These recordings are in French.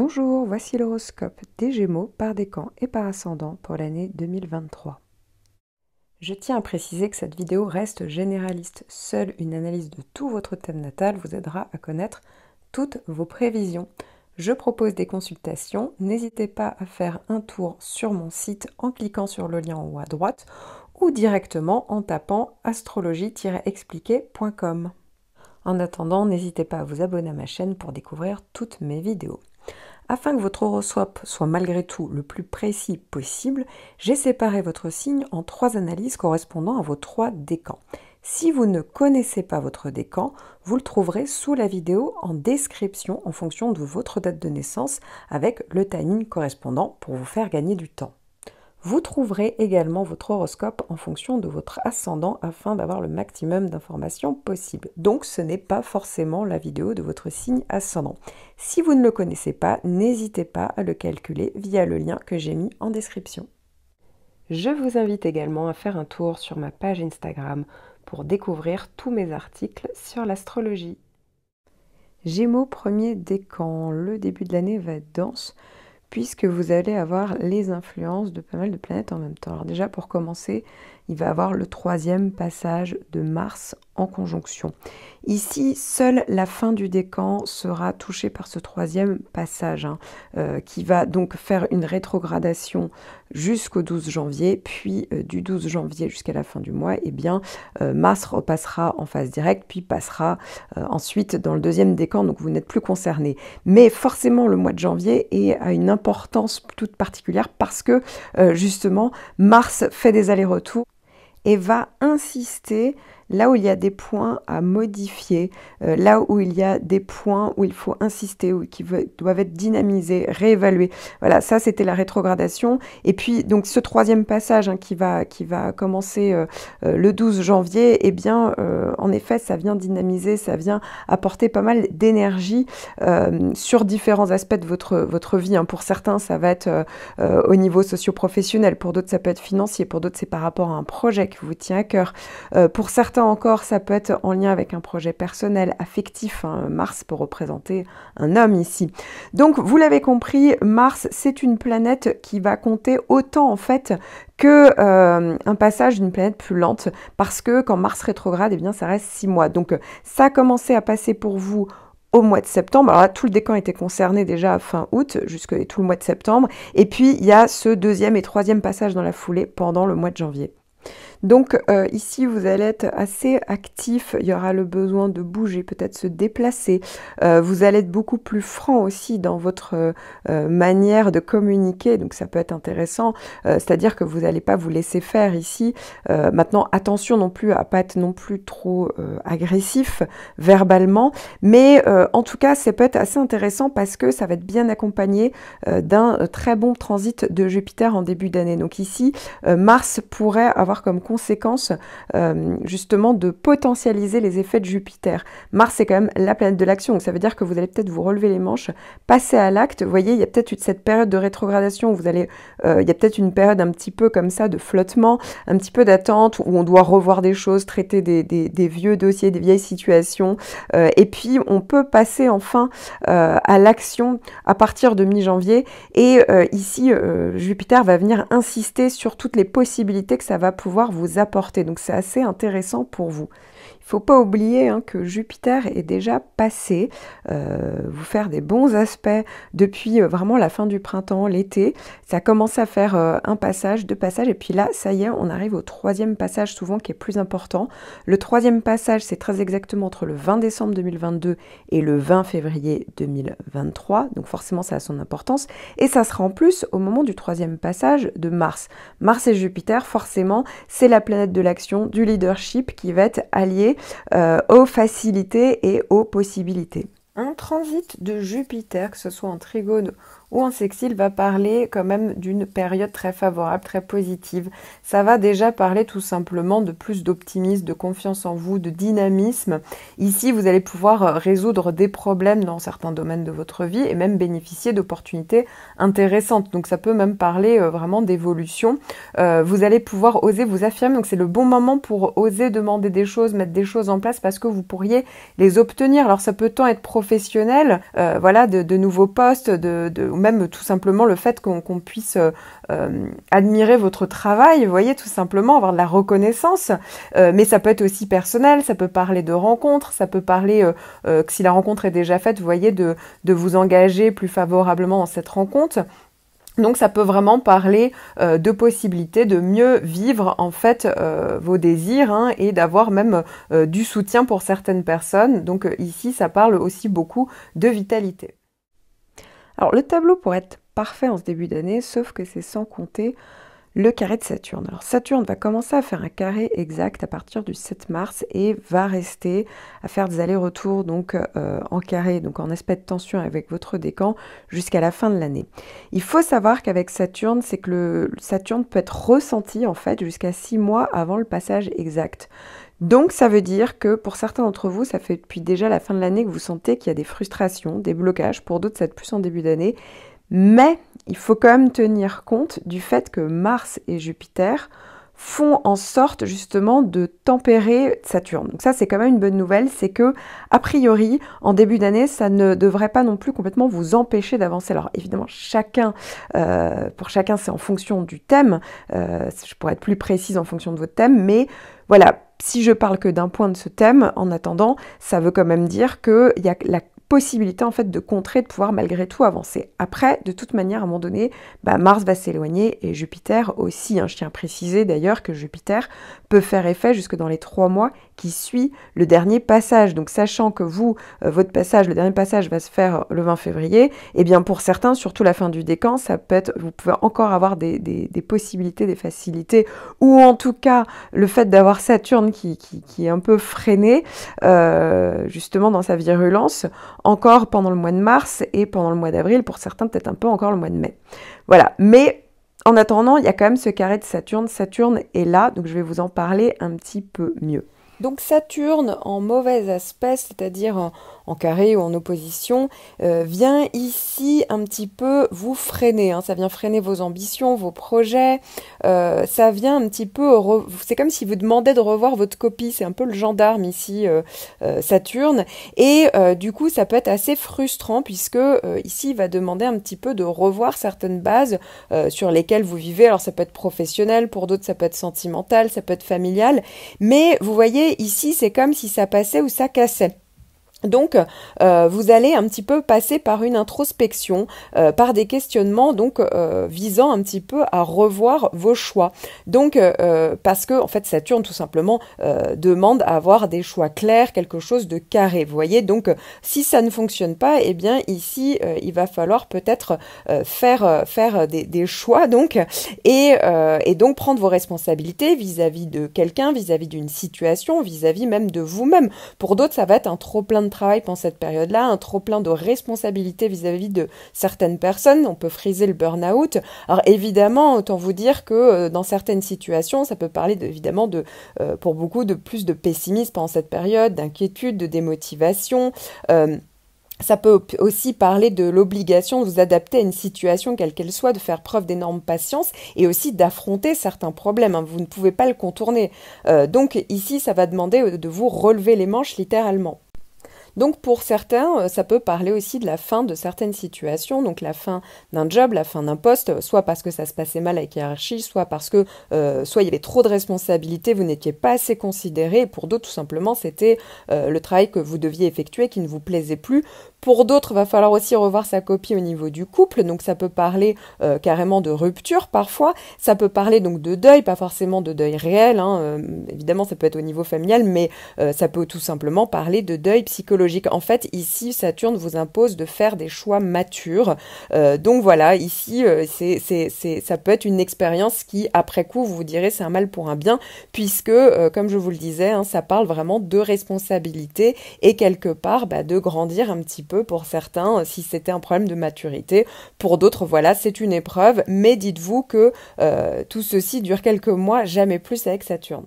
Bonjour, voici l'horoscope des Gémeaux par décan et par ascendant pour l'année 2023. Je tiens à préciser que cette vidéo reste généraliste. Seule une analyse de tout votre thème natal vous aidera à connaître toutes vos prévisions. Je propose des consultations, n'hésitez pas à faire un tour sur mon site en cliquant sur le lien en haut à droite ou directement en tapant astrologie-expliqué.com. En attendant, n'hésitez pas à vous abonner à ma chaîne pour découvrir toutes mes vidéos. Afin que votre horoscope soit malgré tout le plus précis possible, j'ai séparé votre signe en 3 analyses correspondant à vos 3 décans. Si vous ne connaissez pas votre décan, vous le trouverez sous la vidéo en description en fonction de votre date de naissance avec le timing correspondant pour vous faire gagner du temps. Vous trouverez également votre horoscope en fonction de votre ascendant afin d'avoir le maximum d'informations possible. Donc ce n'est pas forcément la vidéo de votre signe ascendant. Si vous ne le connaissez pas, n'hésitez pas à le calculer via le lien que j'ai mis en description. Je vous invite également à faire un tour sur ma page Instagram pour découvrir tous mes articles sur l'astrologie. Gémeaux, premier décan, le début de l'année va être dense, puisque vous allez avoir les influences de pas mal de planètes en même temps. Alors déjà, pour commencer, il va avoir le 3e passage de Mars en conjonction. Ici, seule la fin du décan sera touchée par ce 3e passage, qui va donc faire une rétrogradation jusqu'au 12 janvier, puis du 12 janvier jusqu'à la fin du mois, Mars repassera en phase directe, puis passera ensuite dans le 2e décan, donc vous n'êtes plus concerné. Mais forcément, le mois de janvier a une importance toute particulière parce que justement, Mars fait des allers-retours et va insister là où il y a des points à modifier, là où il y a des points où il faut insister, ou qui doivent être dynamisés, réévalués. Voilà, ça c'était la rétrogradation. Et puis donc ce 3e passage qui va commencer le 12 janvier, en effet ça vient dynamiser, ça vient apporter pas mal d'énergie sur différents aspects de votre vie. Pour certains ça va être au niveau socio-professionnel, pour d'autres ça peut être financier, pour d'autres c'est par rapport à un projet qui vous tient à cœur. Pour certains encore, ça peut être en lien avec un projet personnel, affectif. Mars peut représenter un homme ici. Donc, vous l'avez compris, Mars, c'est une planète qui va compter autant en fait que un passage d'une planète plus lente, parce que quand Mars rétrograde, ça reste 6 mois. Donc, ça a commencé à passer pour vous au mois de septembre. Alors là, tout le décan était concerné déjà à fin août, jusqu'à tout le mois de septembre. Et puis, il y a ce 2e et 3e passage dans la foulée pendant le mois de janvier. Donc ici, vous allez être assez actif, il y aura le besoin de bouger, peut-être se déplacer. Vous allez être beaucoup plus franc aussi dans votre manière de communiquer, donc ça peut être intéressant. C'est-à-dire que vous n'allez pas vous laisser faire ici. Maintenant, attention non plus à pas être non plus trop agressif verbalement, mais en tout cas, ça peut être assez intéressant parce que ça va être bien accompagné d'un très bon transit de Jupiter en début d'année. Donc ici, Mars pourrait avoir comme conséquence justement de potentialiser les effets de Jupiter. Mars, c'est quand même la planète de l'action, donc ça veut dire que vous allez peut-être vous relever les manches, passer à l'acte. Vous voyez, il y a peut-être cette période de rétrogradation où il y a peut-être une période un petit peu comme ça de flottement, un petit peu d'attente, où on doit revoir des choses, traiter des vieux dossiers, des vieilles situations, et puis on peut passer enfin à l'action à partir de mi-janvier, et ici, Jupiter va venir insister sur toutes les possibilités que ça va pouvoir vous apporter. Donc c'est assez intéressant pour vous. Il ne faut pas oublier que Jupiter est déjà passé, vous faire des bons aspects depuis vraiment la fin du printemps, l'été. Ça commence à faire un passage, 2 passages, et puis là, ça y est, on arrive au 3e passage souvent qui est plus important. Le 3e passage, c'est très exactement entre le 20 décembre 2022 et le 20 février 2023, donc forcément ça a son importance, et ça sera en plus au moment du 3e passage de Mars. Mars et Jupiter, forcément, c'est la planète de l'action, du leadership qui va être alliée aux facilités et aux possibilités. Un transit de Jupiter, que ce soit en trigone ou en sextile va parler quand même d'une période très favorable, très positive. Ça va déjà parler tout simplement de plus d'optimisme, de confiance en vous, de dynamisme. Ici, vous allez pouvoir résoudre des problèmes dans certains domaines de votre vie et même bénéficier d'opportunités intéressantes. Donc ça peut même parler vraiment d'évolution. Vous allez pouvoir oser vous affirmer. Donc c'est le bon moment pour oser demander des choses, mettre des choses en place parce que vous pourriez les obtenir. Alors ça peut tant être professionnel, voilà, de nouveaux postes, ou même tout simplement le fait qu'on puisse admirer votre travail, vous voyez, tout simplement, avoir de la reconnaissance. Mais ça peut être aussi personnel, ça peut parler de rencontres, ça peut parler que si la rencontre est déjà faite, vous voyez, de vous engager plus favorablement dans cette rencontre. Donc ça peut vraiment parler de possibilités de mieux vivre en fait vos désirs hein, et d'avoir même du soutien pour certaines personnes. Donc ici ça parle aussi beaucoup de vitalité. Alors le tableau pourrait être parfait en ce début d'année, sauf que c'est sans compter le carré de Saturne. Alors Saturne va commencer à faire un carré exact à partir du 7 mars et va rester à faire des allers-retours donc en carré, donc en aspect de tension avec votre décan jusqu'à la fin de l'année. Il faut savoir qu'avec Saturne, c'est que Saturne peut être ressenti en fait jusqu'à 6 mois avant le passage exact. Donc ça veut dire que pour certains d'entre vous, ça fait depuis déjà la fin de l'année que vous sentez qu'il y a des frustrations, des blocages. Pour d'autres, ça va être plus en début d'année. Mais il faut quand même tenir compte du fait que Mars et Jupiter font en sorte justement de tempérer Saturne. Donc ça, c'est quand même une bonne nouvelle, c'est que, a priori, en début d'année, ça ne devrait pas non plus complètement vous empêcher d'avancer. Alors évidemment, pour chacun, c'est en fonction du thème. Je pourrais être plus précise en fonction de votre thème, mais voilà, si je parle que d'un point de ce thème, en attendant, ça veut quand même dire qu'il y a la possibilité en fait de contrer, de pouvoir malgré tout avancer. Après, de toute manière, à un moment donné, Mars va s'éloigner et Jupiter aussi. Je tiens à préciser d'ailleurs que Jupiter peut faire effet jusque dans les 3 mois qui suivent le dernier passage. Donc sachant que vous, votre passage, le dernier passage va se faire le 20 février, et bien pour certains, surtout la fin du décan, ça peut être, vous pouvez encore avoir des possibilités, des facilités, ou en tout cas le fait d'avoir Saturne qui est un peu freiné justement dans sa virulence, encore pendant le mois de mars et pendant le mois d'avril, pour certains peut-être un peu encore le mois de mai. Voilà, mais en attendant, il y a quand même ce carré de Saturne. Saturne est là, donc je vais vous en parler un petit peu mieux. Donc Saturne en mauvais aspect, c'est-à-dire en carré ou en opposition, vient ici un petit peu vous freiner. Ça vient freiner vos ambitions, vos projets. Ça vient un petit peu... C'est comme si vous demandez de revoir votre copie. C'est un peu le gendarme ici, Saturne. Et du coup, ça peut être assez frustrant puisque ici, il va demander un petit peu de revoir certaines bases sur lesquelles vous vivez. Alors ça peut être professionnel, pour d'autres ça peut être sentimental, ça peut être familial. Mais vous voyez, ici, c'est comme si ça passait ou ça cassait. Donc, vous allez un petit peu passer par une introspection, par des questionnements, donc visant un petit peu à revoir vos choix. Donc, parce que en fait, Saturne tout simplement demande à avoir des choix clairs, quelque chose de carré. Vous voyez, donc si ça ne fonctionne pas, eh bien ici, il va falloir peut-être faire des choix, donc et donc prendre vos responsabilités vis-à-vis de quelqu'un, vis-à-vis d'une situation, vis-à-vis même de vous-même. Pour d'autres, ça va être un trop-plein de travail pendant cette période-là, un trop-plein de responsabilités vis-à-vis de certaines personnes. On peut friser le burn-out. Alors évidemment, autant vous dire que dans certaines situations, ça peut parler évidemment pour beaucoup de plus de pessimisme pendant cette période, d'inquiétude, de démotivation. Ça peut aussi parler de l'obligation de vous adapter à une situation quelle qu'elle soit, de faire preuve d'énorme patience et aussi d'affronter certains problèmes. Vous ne pouvez pas le contourner. Donc ici, ça va demander de vous relever les manches littéralement. Donc pour certains, ça peut parler aussi de la fin de certaines situations, donc la fin d'un job, la fin d'un poste, soit parce que ça se passait mal avec la hiérarchie, soit parce que soit il y avait trop de responsabilités, vous n'étiez pas assez considéré, et pour d'autres tout simplement c'était le travail que vous deviez effectuer qui ne vous plaisait plus. Pour d'autres, il va falloir aussi revoir sa copie au niveau du couple, donc ça peut parler carrément de rupture parfois, ça peut parler donc de deuil, pas forcément de deuil réel, évidemment ça peut être au niveau familial, mais ça peut tout simplement parler de deuil psychologique. En fait, ici, Saturne vous impose de faire des choix matures. Donc voilà, ici, ça peut être une expérience qui, après coup, vous direz c'est un mal pour un bien, puisque, comme je vous le disais, ça parle vraiment de responsabilité et quelque part de grandir un petit peu pour certains si c'était un problème de maturité. Pour d'autres, voilà, c'est une épreuve, mais dites-vous que tout ceci dure quelques mois, jamais plus avec Saturne.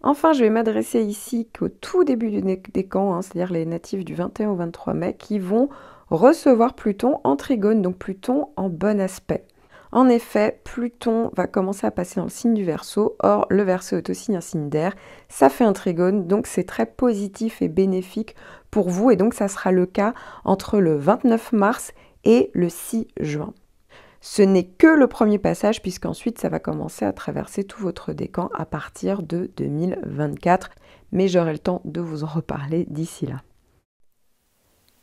Enfin, je vais m'adresser ici qu'au tout début du décan, hein, c'est-à-dire les natifs du 21 au 23 mai, qui vont recevoir Pluton en trigone, donc Pluton en bon aspect. En effet, Pluton va commencer à passer dans le signe du Verseau. Or, le Verseau est aussi un signe d'air. Ça fait un trigone, donc c'est très positif et bénéfique pour vous. Et donc, ça sera le cas entre le 29 mars et le 6 juin. Ce n'est que le premier passage, puisqu'ensuite, ça va commencer à traverser tout votre décan à partir de 2024. Mais j'aurai le temps de vous en reparler d'ici là.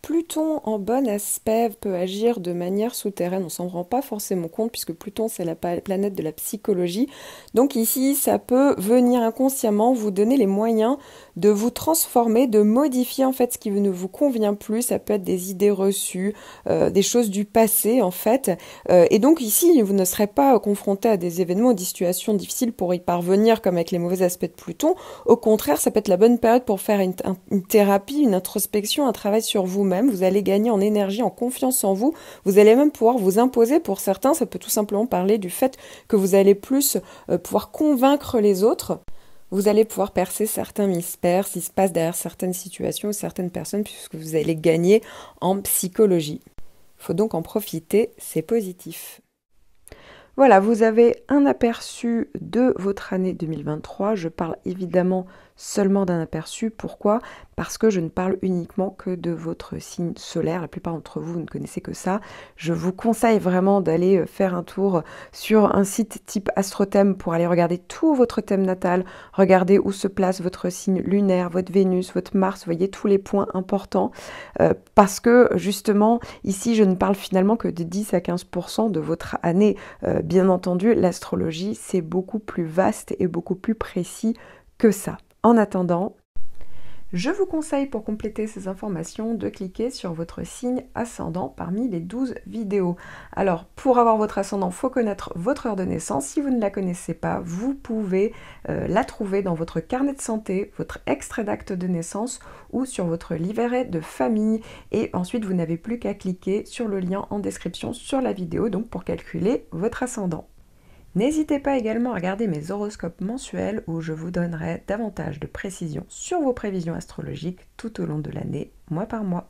Pluton en bon aspect peut agir de manière souterraine, on s'en rend pas forcément compte puisque Pluton c'est la planète de la psychologie. Donc ici ça peut venir inconsciemment vous donner les moyens de vous transformer, de modifier en fait ce qui ne vous convient plus. Ça peut être des idées reçues, des choses du passé en fait. Et donc ici vous ne serez pas confronté à des événements ou des situations difficiles pour y parvenir comme avec les mauvais aspects de Pluton. Au contraire, ça peut être la bonne période pour faire une thérapie, une introspection, un travail sur vous-même. Vous allez gagner en énergie, en confiance en vous. Vous allez même pouvoir vous imposer. Pour certains, ça peut tout simplement parler du fait que vous allez plus pouvoir convaincre les autres. Vous allez pouvoir percer certains mystères, ce qui se passe derrière certaines situations ou certaines personnes, puisque vous allez gagner en psychologie. Il faut donc en profiter, c'est positif. Voilà, vous avez un aperçu de votre année 2023. Je parle évidemment seulement d'un aperçu. Pourquoi? Parce que je ne parle uniquement que de votre signe solaire. La plupart d'entre vous ne connaissez que ça. Je vous conseille vraiment d'aller faire un tour sur un site type Astrothème pour aller regarder tout votre thème natal, regarder où se place votre signe lunaire, votre Vénus, votre Mars, vous voyez tous les points importants. Parce que justement, ici, je ne parle finalement que de 10 à 15% de votre année. Bien entendu, l'astrologie, c'est beaucoup plus vaste et beaucoup plus précis que ça. En attendant, je vous conseille pour compléter ces informations de cliquer sur votre signe ascendant parmi les 12 vidéos. Alors, pour avoir votre ascendant, il faut connaître votre heure de naissance. Si vous ne la connaissez pas, vous pouvez la trouver dans votre carnet de santé, votre extrait d'acte de naissance ou sur votre livret de famille. Et ensuite, vous n'avez plus qu'à cliquer sur le lien en description sur la vidéo donc pour calculer votre ascendant. N'hésitez pas également à regarder mes horoscopes mensuels où je vous donnerai davantage de précisions sur vos prévisions astrologiques tout au long de l'année, mois par mois.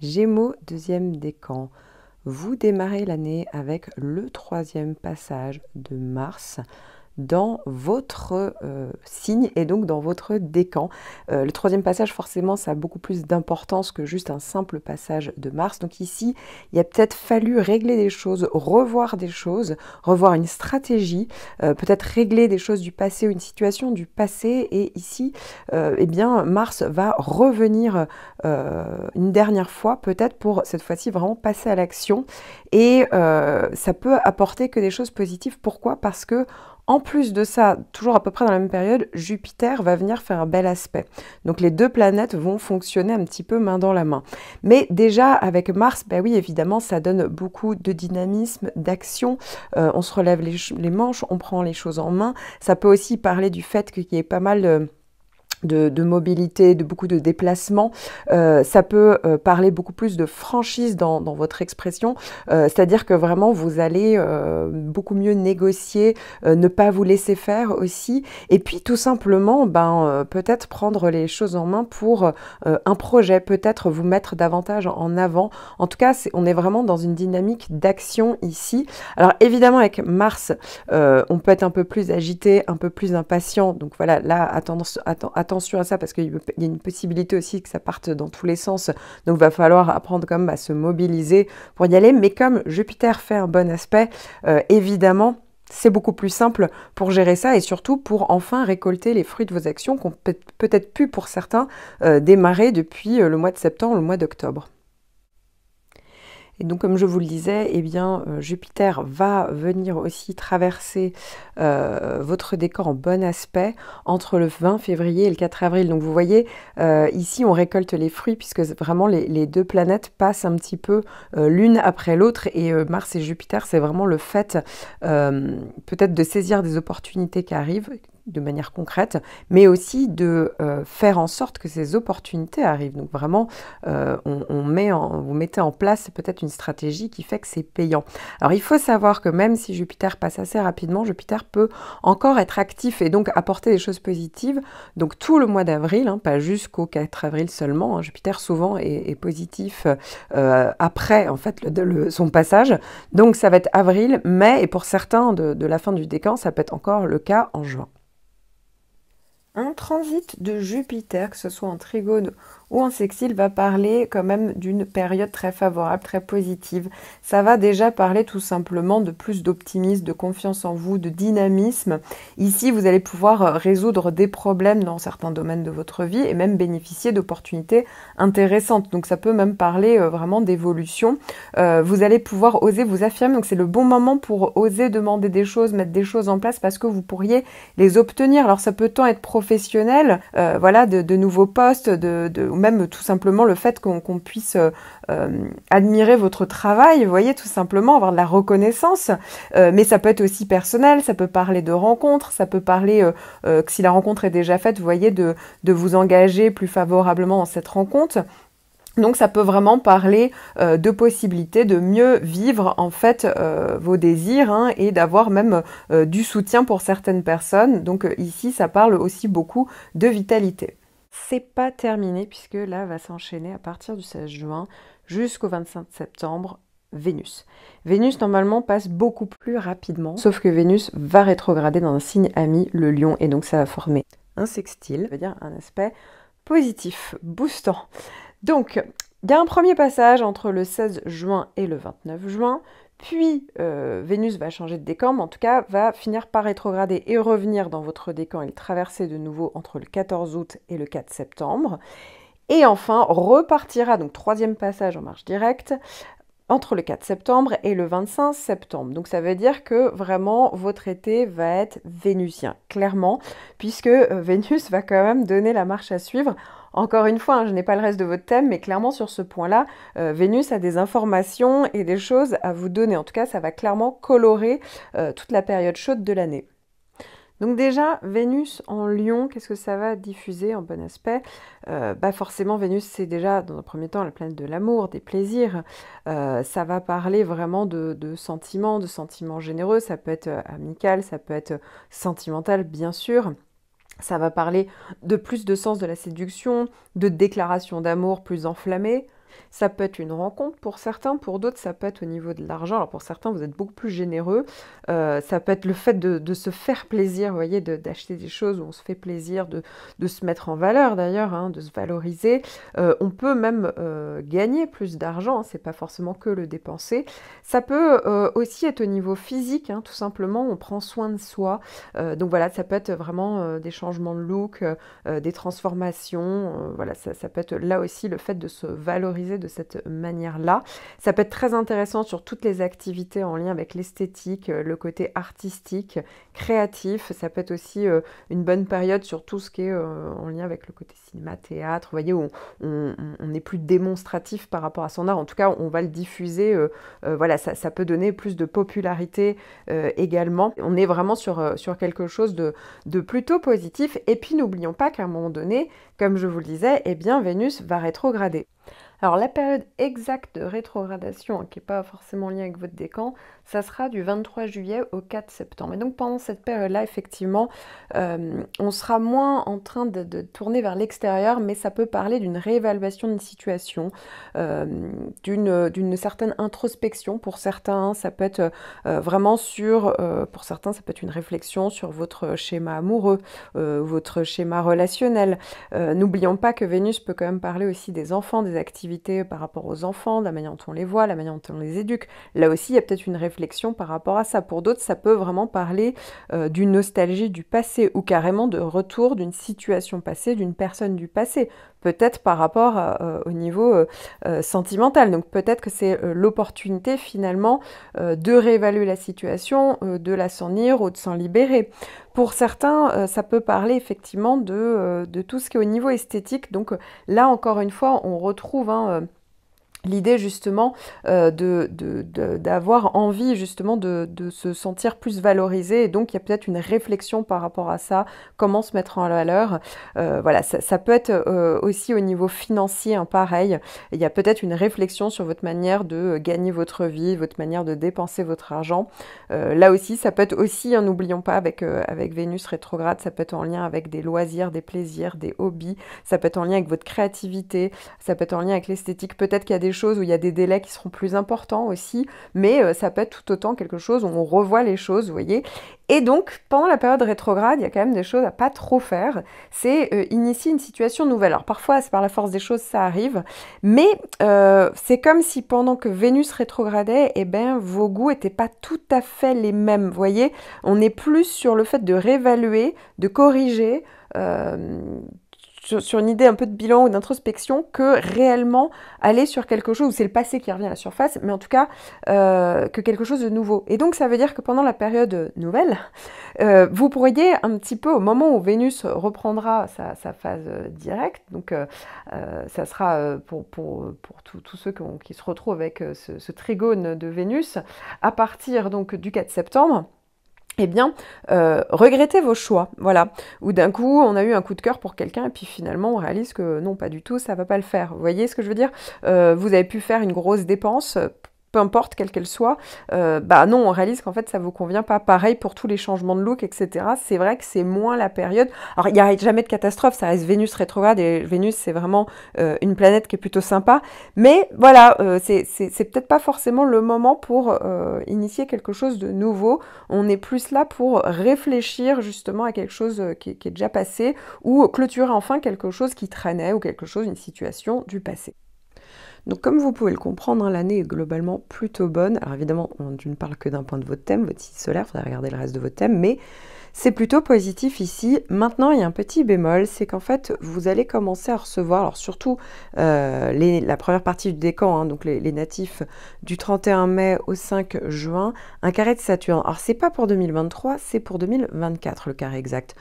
Gémeaux, deuxième décan. Vous démarrez l'année avec le troisième passage de Mars dans votre signe et donc dans votre décan. Le troisième passage, forcément, ça a beaucoup plus d'importance que juste un simple passage de Mars. Donc ici, il a peut-être fallu régler des choses, revoir une stratégie, peut-être régler des choses du passé ou une situation du passé. Et ici, eh bien, Mars va revenir une dernière fois, peut-être pour cette fois-ci vraiment passer à l'action. Et ça peut apporter que des choses positives. Pourquoi? Parce que en plus de ça, toujours à peu près dans la même période, Jupiter va venir faire un bel aspect. Donc les deux planètes vont fonctionner un petit peu main dans la main. Mais déjà avec Mars, bah oui, évidemment, ça donne beaucoup de dynamisme, d'action. On se relève les manches, on prend les choses en main. Ça peut aussi parler du fait qu'il y ait pas mal de mobilité, de beaucoup de déplacements. Ça peut parler beaucoup plus de franchise dans votre expression, c'est-à-dire que vraiment vous allez beaucoup mieux négocier, ne pas vous laisser faire aussi, et puis tout simplement peut-être prendre les choses en main pour un projet, peut-être vous mettre davantage en avant. En tout cas, on est vraiment dans une dynamique d'action ici. Alors évidemment avec Mars, on peut être un peu plus agité, un peu plus impatient, donc voilà, là attention à ça parce qu'il y a une possibilité aussi que ça parte dans tous les sens, donc il va falloir apprendre quand même à se mobiliser pour y aller, mais comme Jupiter fait un bon aspect, évidemment c'est beaucoup plus simple pour gérer ça et surtout pour enfin récolter les fruits de vos actions qu'on peut-être pu pour certains démarrer depuis le mois de septembre, le mois d'octobre. Et donc, comme je vous le disais, eh bien, Jupiter va venir aussi traverser votre décor en bon aspect entre le 20 février et le 4 avril. Donc, vous voyez, ici, on récolte les fruits puisque vraiment les deux planètes passent un petit peu l'une après l'autre. Et Mars et Jupiter, c'est vraiment le fait peut-être de saisir des opportunités qui arrivent, de manière concrète, mais aussi de faire en sorte que ces opportunités arrivent. Donc vraiment, vous mettez en place peut-être une stratégie qui fait que c'est payant. Alors il faut savoir que même si Jupiter passe assez rapidement, Jupiter peut encore être actif et donc apporter des choses positives. Donc tout le mois d'avril, hein, pas jusqu'au 4 avril seulement, hein, Jupiter souvent est positif après en fait son passage. Donc ça va être avril, mai et pour certains de la fin du décan, ça peut être encore le cas en juin. Un transit de Jupiter, que ce soit en trigone ou en sextile, va parler quand même d'une période très favorable, très positive. Ça va déjà parler tout simplement de plus d'optimisme, de confiance en vous, de dynamisme. Ici, vous allez pouvoir résoudre des problèmes dans certains domaines de votre vie et même bénéficier d'opportunités intéressantes. Donc ça peut même parler vraiment d'évolution. Vous allez pouvoir oser vous affirmer. Donc c'est le bon moment pour oser demander des choses, mettre des choses en place parce que vous pourriez les obtenir. Alors ça peut tant être professionnel, voilà, de nouveaux postes, ou même tout simplement le fait qu'on puisse admirer votre travail, vous voyez, tout simplement avoir de la reconnaissance, mais ça peut être aussi personnel, ça peut parler de rencontres, ça peut parler que si la rencontre est déjà faite, vous voyez, de vous engager plus favorablement dans cette rencontre. Donc ça peut vraiment parler de possibilités de mieux vivre en fait vos désirs hein, et d'avoir même du soutien pour certaines personnes. Donc ici ça parle aussi beaucoup de vitalité. C'est pas terminé puisque là va s'enchaîner à partir du 16 juin jusqu'au 25 septembre Vénus. Vénus normalement passe beaucoup plus rapidement, sauf que Vénus va rétrograder dans un signe ami, le Lion, et donc ça va former un sextile, ça veut dire un aspect positif, boostant. Donc, il y a un premier passage entre le 16 juin et le 29 juin, puis Vénus va changer de décan, mais en tout cas va finir par rétrograder et revenir dans votre décan et le traverser de nouveau entre le 14 août et le 4 septembre. Et enfin, repartira, donc troisième passage en marche directe, entre le 4 septembre et le 25 septembre. Donc ça veut dire que vraiment votre été va être vénusien, clairement, puisque Vénus va quand même donner la marche à suivre. Encore une fois, hein, je n'ai pas le reste de votre thème, mais clairement sur ce point-là, Vénus a des informations et des choses à vous donner. En tout cas, ça va clairement colorer toute la période chaude de l'année. Donc déjà, Vénus en Lion, qu'est-ce que ça va diffuser en bon aspect? Forcément, Vénus, c'est déjà, dans un premier temps, la planète de l'amour, des plaisirs. Ça va parler vraiment de sentiments généreux. Ça peut être amical, ça peut être sentimental, bien sûr. Ça va parler de plus de sens de la séduction, de déclaration d'amour plus enflammée. Ça peut être une rencontre pour certains, pour d'autres ça peut être au niveau de l'argent. Alors pour certains vous êtes beaucoup plus généreux, ça peut être le fait de se faire plaisir, vous voyez, d'acheter des choses où on se fait plaisir, de se mettre en valeur d'ailleurs, hein, de se valoriser. On peut même gagner plus d'argent, hein, c'est pas forcément que le dépenser. Ça peut aussi être au niveau physique, hein, tout simplement, on prend soin de soi. Donc voilà, ça peut être vraiment des changements de look, des transformations, voilà, ça peut être là aussi le fait de se valoriser de cette manière-là. Ça peut être très intéressant sur toutes les activités en lien avec l'esthétique, le côté artistique, créatif. Ça peut être aussi une bonne période sur tout ce qui est en lien avec le côté cinéma, théâtre, vous voyez, où on est plus démonstratif par rapport à son art. En tout cas, on va le diffuser. Voilà, ça peut donner plus de popularité également. On est vraiment sur quelque chose de plutôt positif. Et puis, n'oublions pas qu'à un moment donné, comme je vous le disais, eh bien, Vénus va rétrograder. Alors la période exacte de rétrogradation, hein, qui n'est pas forcément en lien avec votre décan, ça sera du 23 juillet au 4 septembre. Et donc pendant cette période-là, effectivement, on sera moins en train de tourner vers l'extérieur, mais ça peut parler d'une réévaluation d'une situation, d'une certaine introspection. Pour certains, ça peut être vraiment pour certains, ça peut être une réflexion sur votre schéma amoureux, votre schéma relationnel. N'oublions pas que Vénus peut quand même parler aussi des enfants, des activités par rapport aux enfants, de la manière dont on les voit, la manière dont on les éduque. Là aussi, il y a peut-être une réflexion par rapport à ça. Pour d'autres, ça peut vraiment parler d'une nostalgie du passé ou carrément de retour d'une situation passée, d'une personne du passé. Peut-être par rapport au niveau sentimental. Donc peut-être que c'est l'opportunité finalement de réévaluer la situation, de la s'ennuyer ou de s'en libérer. Pour certains, ça peut parler effectivement de tout ce qui est au niveau esthétique. Donc là, encore une fois, on retrouve l'idée justement d'avoir envie justement de se sentir plus valorisé, et donc il y a peut-être une réflexion par rapport à ça, comment se mettre en valeur. Voilà, ça peut être aussi au niveau financier, hein, pareil, il y a peut-être une réflexion sur votre manière de gagner votre vie, votre manière de dépenser votre argent. Là aussi, ça peut être aussi, hein, n'oublions pas, avec Vénus rétrograde, ça peut être en lien avec des loisirs, des plaisirs, des hobbies, ça peut être en lien avec votre créativité, ça peut être en lien avec l'esthétique, peut-être qu'il y a des choses où il y a des délais qui seront plus importants aussi, mais ça peut être tout autant quelque chose où on revoit les choses, vous voyez. Et donc, pendant la période rétrograde, il y a quand même des choses à pas trop faire, c'est initier une situation nouvelle. Alors parfois, c'est par la force des choses, ça arrive, mais c'est comme si pendant que Vénus rétrogradait, eh ben, vos goûts n'étaient pas tout à fait les mêmes, vous voyez. On est plus sur le fait de réévaluer, de corriger, euh, sur une idée un peu de bilan ou d'introspection, que réellement aller sur quelque chose où c'est le passé qui revient à la surface, mais en tout cas que quelque chose de nouveau. Et donc ça veut dire que pendant la période nouvelle, vous pourriez un petit peu, au moment où Vénus reprendra sa phase directe, donc ça sera pour tous ceux qui se retrouvent avec ce trigone de Vénus, à partir donc du 4 septembre, eh bien, regrettez vos choix, voilà. Ou d'un coup, on a eu un coup de cœur pour quelqu'un et puis finalement, on réalise que non, pas du tout, ça va pas le faire. Vous voyez ce que je veux dire? Vous avez pu faire une grosse dépense, peu importe quelle qu'elle soit, bah non, on réalise qu'en fait, ça vous convient pas. Pareil pour tous les changements de look, etc. C'est vrai que c'est moins la période. Alors, il n'y a jamais de catastrophe, ça reste Vénus rétrograde et Vénus, c'est vraiment une planète qui est plutôt sympa. Mais voilà, c'est peut-être pas forcément le moment pour initier quelque chose de nouveau. On est plus là pour réfléchir justement à quelque chose qui est déjà passé, ou clôturer enfin quelque chose qui traînait, ou quelque chose, une situation du passé. Donc comme vous pouvez le comprendre, hein, l'année est globalement plutôt bonne. Alors évidemment, je ne parle que d'un point de votre thème, votre signe solaire, il faudra regarder le reste de votre thème, mais c'est plutôt positif ici. Maintenant, il y a un petit bémol, c'est qu'en fait, vous allez commencer à recevoir, alors surtout la première partie du décan, hein, donc les natifs du 31 mai au 5 juin, un carré de Saturne. Alors c'est pas pour 2023, c'est pour 2024 le carré exact.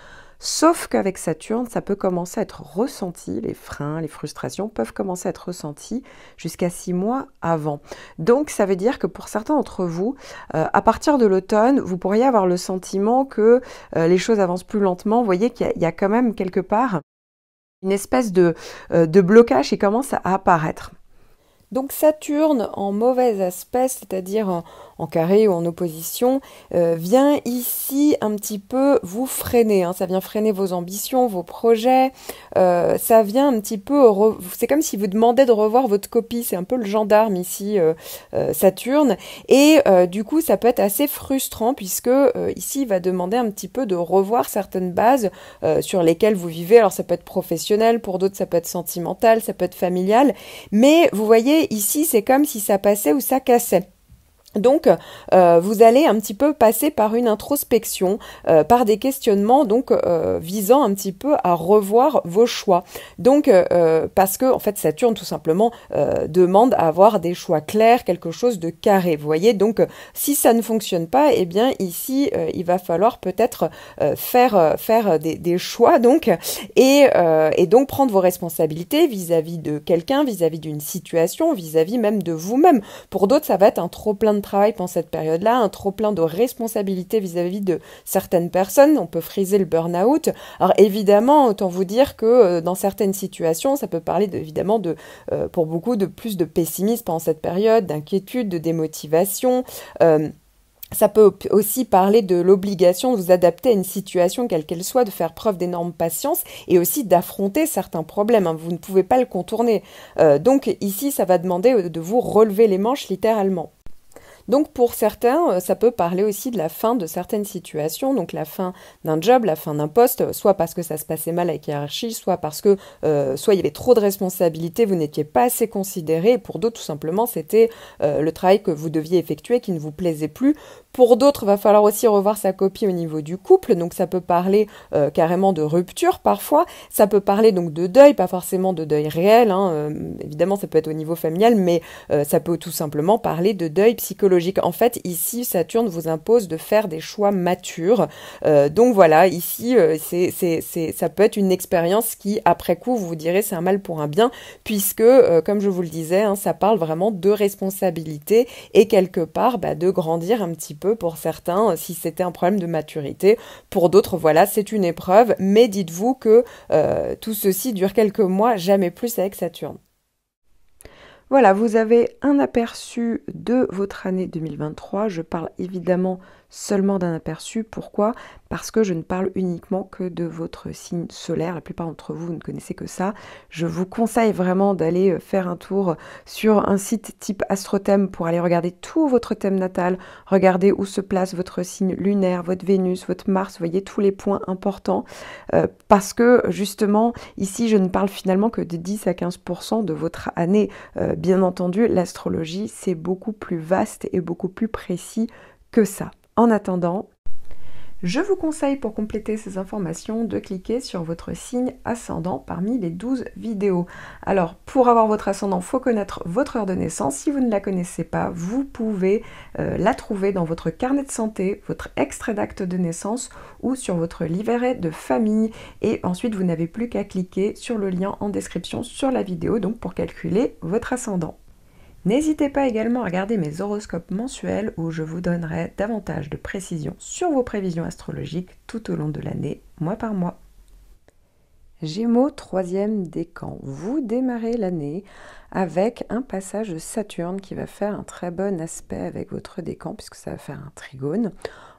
Sauf qu'avec Saturne, ça peut commencer à être ressenti, les freins, les frustrations peuvent commencer à être ressentis jusqu'à 6 mois avant. Donc ça veut dire que pour certains d'entre vous, à partir de l'automne, vous pourriez avoir le sentiment que les choses avancent plus lentement. Vous voyez qu'il y a quand même quelque part une espèce de blocage qui commence à apparaître. Donc Saturne en mauvais aspect, c'est-à-dire en carré ou en opposition, vient ici un petit peu vous freiner, hein. Ça vient freiner vos ambitions, vos projets, ça vient un petit peu, c'est comme si vous demandez de revoir votre copie, c'est un peu le gendarme ici, Saturne, et du coup ça peut être assez frustrant puisque ici il va demander un petit peu de revoir certaines bases sur lesquelles vous vivez. Alors ça peut être professionnel, pour d'autres ça peut être sentimental, ça peut être familial, mais vous voyez ici c'est comme si ça passait ou ça cassait. Donc, vous allez un petit peu passer par une introspection, par des questionnements, donc visant un petit peu à revoir vos choix. Donc, parce que en fait, Saturne tout simplement demande à avoir des choix clairs, quelque chose de carré. Vous voyez, donc si ça ne fonctionne pas, eh bien ici, il va falloir peut-être faire des choix, donc et donc prendre vos responsabilités vis-à-vis de quelqu'un, vis-à-vis d'une situation, vis-à-vis même de vous-même. Pour d'autres, ça va être un trop-plein de travail pendant cette période-là, un trop-plein de responsabilités vis-à-vis de certaines personnes. On peut friser le burn-out. Alors évidemment, autant vous dire que dans certaines situations, ça peut parler évidemment pour beaucoup de plus de pessimisme pendant cette période, d'inquiétude, de démotivation. Ça peut aussi parler de l'obligation de vous adapter à une situation quelle qu'elle soit, de faire preuve d'énorme patience et aussi d'affronter certains problèmes, hein. Vous ne pouvez pas le contourner. Donc ici, ça va demander de vous relever les manches littéralement. Donc pour certains, ça peut parler aussi de la fin de certaines situations, donc la fin d'un job, la fin d'un poste, soit parce que ça se passait mal avec hiérarchie, soit parce que soit il y avait trop de responsabilités, vous n'étiez pas assez considéré, et pour d'autres tout simplement c'était le travail que vous deviez effectuer qui ne vous plaisait plus. Pour d'autres, il va falloir aussi revoir sa copie au niveau du couple, donc ça peut parler carrément de rupture parfois, ça peut parler donc de deuil, pas forcément de deuil réel, hein, évidemment ça peut être au niveau familial, mais ça peut tout simplement parler de deuil psychologique. astrologique. En fait, ici, Saturne vous impose de faire des choix matures. Donc voilà, ici, ça peut être une expérience qui, après coup, vous vous direz c'est un mal pour un bien, puisque, comme je vous le disais, hein, ça parle vraiment de responsabilité et quelque part de grandir un petit peu pour certains, si c'était un problème de maturité. Pour d'autres, voilà, c'est une épreuve, mais dites-vous que tout ceci dure quelques mois, jamais plus avec Saturne. Voilà, vous avez un aperçu de votre année 2023. Je parle évidemment seulement d'un aperçu. Pourquoi? Parce que je ne parle uniquement que de votre signe solaire. La plupart d'entre vous ne connaissez que ça. Je vous conseille vraiment d'aller faire un tour sur un site type AstroThème pour aller regarder tout votre thème natal, regarder où se place votre signe lunaire, votre Vénus, votre Mars, vous voyez tous les points importants. Parce que justement, ici, je ne parle finalement que de 10 à 15% de votre année. Bien entendu, l'astrologie, c'est beaucoup plus vaste et beaucoup plus précis que ça. En attendant, je vous conseille pour compléter ces informations de cliquer sur votre signe ascendant parmi les 12 vidéos. Alors, pour avoir votre ascendant, il faut connaître votre heure de naissance. Si vous ne la connaissez pas, vous pouvez la trouver dans votre carnet de santé, votre extrait d'acte de naissance ou sur votre livret de famille. Et ensuite, vous n'avez plus qu'à cliquer sur le lien en description sur la vidéo donc pour calculer votre ascendant. N'hésitez pas également à regarder mes horoscopes mensuels où je vous donnerai davantage de précisions sur vos prévisions astrologiques tout au long de l'année, mois par mois. Gémeaux, troisième décan. Vous démarrez l'année avec un passage de Saturne qui va faire un très bon aspect avec votre décan puisque ça va faire un trigone.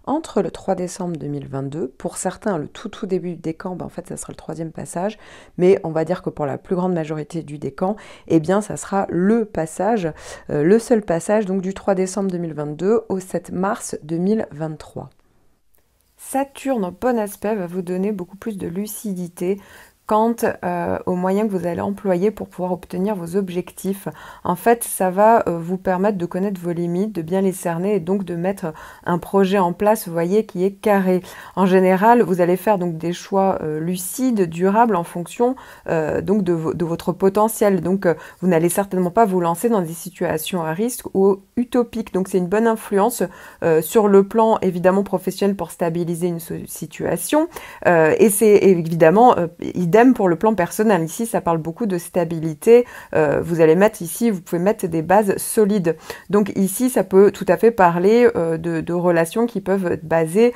Entre le 3 décembre 2022, pour certains, le tout début du décan, en fait, ça sera le troisième passage, mais on va dire que pour la plus grande majorité du décan, eh bien, ça sera le passage, le seul passage, donc du 3 décembre 2022 au 7 mars 2023. Saturne en bon aspect va vous donner beaucoup plus de lucidité quant aux moyens que vous allez employer pour pouvoir obtenir vos objectifs. En fait, ça va vous permettre de connaître vos limites, de bien les cerner et donc de mettre un projet en place, vous voyez, qui est carré. En général, vous allez faire donc des choix lucides, durables en fonction donc de votre potentiel. Donc, vous n'allez certainement pas vous lancer dans des situations à risque ou utopiques. Donc, c'est une bonne influence sur le plan évidemment professionnel pour stabiliser une situation. Et c'est évidemment idem pour le plan personnel. Ici, ça parle beaucoup de stabilité. Vous allez mettre ici, vous pouvez mettre des bases solides. Donc ici, ça peut tout à fait parler de relations qui peuvent être basées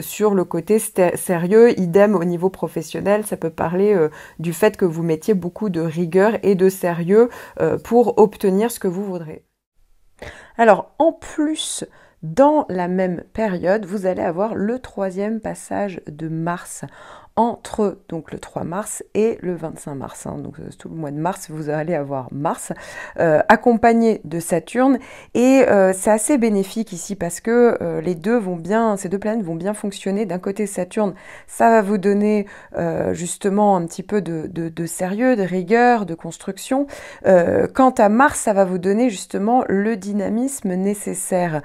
sur le côté sérieux. Idem au niveau professionnel, ça peut parler du fait que vous mettiez beaucoup de rigueur et de sérieux pour obtenir ce que vous voudrez. Alors, en plus, dans la même période, vous allez avoir le troisième passage de Mars entre donc le 3 mars et le 25 mars. Donc tout le mois de mars, vous allez avoir Mars accompagné de Saturne et c'est assez bénéfique ici parce que ces deux planètes vont bien fonctionner. D'un côté Saturne, ça va vous donner justement un petit peu de sérieux, de rigueur, de construction. Quant à Mars, ça va vous donner justement le dynamisme nécessaire.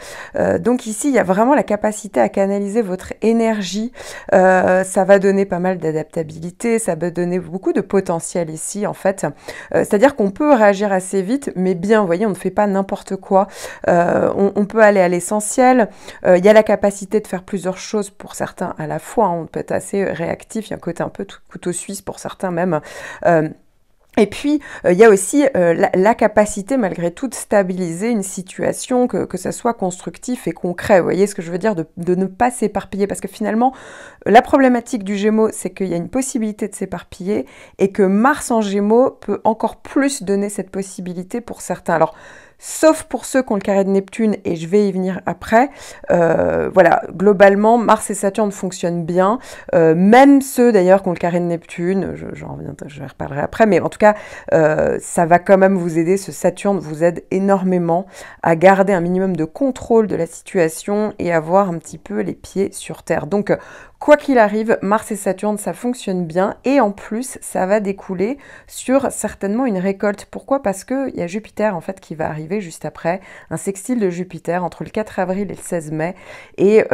Donc ici, il y a vraiment la capacité à canaliser votre énergie. Ça va donner pas mal d'adaptabilité, ça va donner beaucoup de potentiel ici en fait. C'est-à-dire qu'on peut réagir assez vite, mais bien, vous voyez, on ne fait pas n'importe quoi. On peut aller à l'essentiel. Il y a la capacité de faire plusieurs choses pour certains à la fois. On peut être assez réactif. Il y a un côté un peu couteau suisse pour certains même. Et puis, il y a aussi la capacité, malgré tout, de stabiliser une situation, que ça soit constructif et concret. Vous voyez ce que je veux dire, de ne pas s'éparpiller. Parce que finalement, la problématique du Gémeaux, c'est qu'il y a une possibilité de s'éparpiller et que Mars en Gémeaux peut encore plus donner cette possibilité pour certains. Alors, sauf pour ceux qui ont le carré de Neptune, et je vais y venir après. Voilà, globalement, Mars et Saturne fonctionnent bien, même ceux d'ailleurs qui ont le carré de Neptune, je reparlerai après, mais en tout cas, ça va quand même vous aider, ce Saturne vous aide énormément à garder un minimum de contrôle de la situation et avoir un petit peu les pieds sur terre. Donc, Quoi qu'il arrive, Mars et Saturne, ça fonctionne bien et en plus, ça va découler sur certainement une récolte. Pourquoi? Parce qu'il y a Jupiter en fait qui va arriver juste après, un sextile de Jupiter entre le 4 avril et le 16 mai et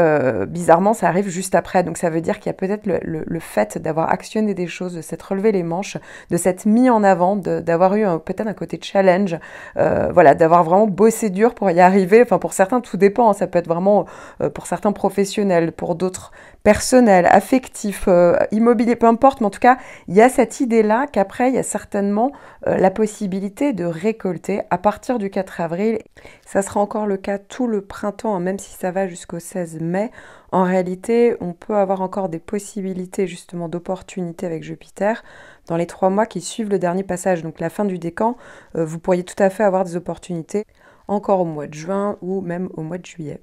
bizarrement, ça arrive juste après. Donc ça veut dire qu'il y a peut-être le fait d'avoir actionné des choses, de s'être relevé les manches, de s'être mis en avant, d'avoir eu peut-être un côté challenge, voilà, d'avoir vraiment bossé dur pour y arriver. Enfin pour certains, tout dépend, hein. Ça peut être vraiment pour certains professionnels, pour d'autres personnel, affectif, immobilier, peu importe, mais en tout cas, il y a cette idée-là qu'après, il y a certainement la possibilité de récolter à partir du 4 avril. Ça sera encore le cas tout le printemps, hein, même si ça va jusqu'au 16 mai. En réalité, on peut avoir encore des possibilités justement d'opportunités avec Jupiter. Dans les 3 mois qui suivent le dernier passage, donc la fin du décan, vous pourriez tout à fait avoir des opportunités encore au mois de juin ou même au mois de juillet.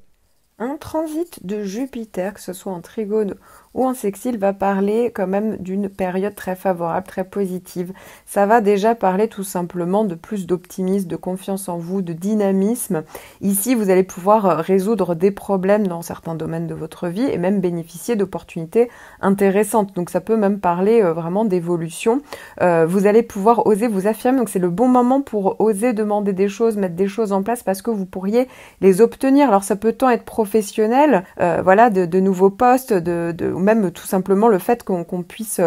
Un transit de Jupiter, que ce soit en trigone ou en sextile, va parler quand même d'une période très favorable, très positive. Ça va déjà parler tout simplement de plus d'optimisme, de confiance en vous, de dynamisme. Ici, vous allez pouvoir résoudre des problèmes dans certains domaines de votre vie et même bénéficier d'opportunités intéressantes. Donc ça peut même parler vraiment d'évolution. Vous allez pouvoir oser vous affirmer. Donc c'est le bon moment pour oser demander des choses, mettre des choses en place parce que vous pourriez les obtenir. Alors ça peut tant être professionnel, voilà, de nouveaux postes, ou même tout simplement le fait qu'on puisse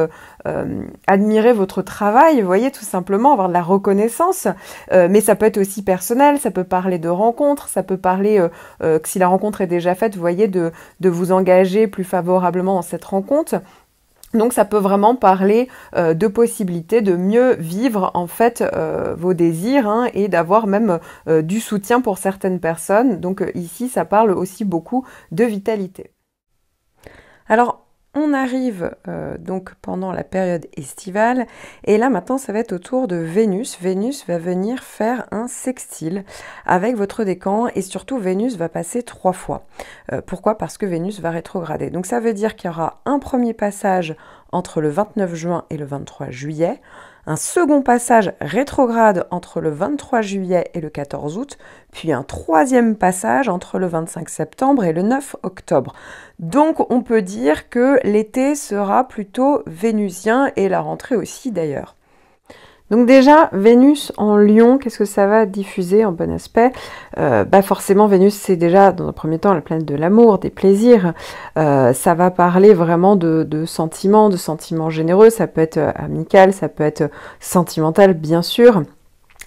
admirer votre travail, vous voyez, tout simplement, avoir de la reconnaissance, mais ça peut être aussi personnel, ça peut parler de rencontres, ça peut parler que si la rencontre est déjà faite, vous voyez, de vous engager plus favorablement dans cette rencontre. Donc ça peut vraiment parler de possibilités de mieux vivre en fait vos désirs, hein, et d'avoir même du soutien pour certaines personnes. Donc ici ça parle aussi beaucoup de vitalité. Alors on arrive donc pendant la période estivale et là maintenant ça va être au tour de Vénus. Vénus va venir faire un sextile avec votre décan et surtout Vénus va passer 3 fois. Pourquoi? Parce que Vénus va rétrograder. Donc ça veut dire qu'il y aura un premier passage entre le 29 juin et le 23 juillet, un second passage rétrograde entre le 23 juillet et le 14 août, puis un troisième passage entre le 25 septembre et le 9 octobre. Donc on peut dire que l'été sera plutôt vénusien et la rentrée aussi d'ailleurs. Donc déjà, Vénus en Lion, qu'est-ce que ça va diffuser en bon aspect? Forcément, Vénus, c'est déjà, dans un premier temps, la planète de l'amour, des plaisirs. Ça va parler vraiment de sentiments généreux. Ça peut être amical, ça peut être sentimental, bien sûr.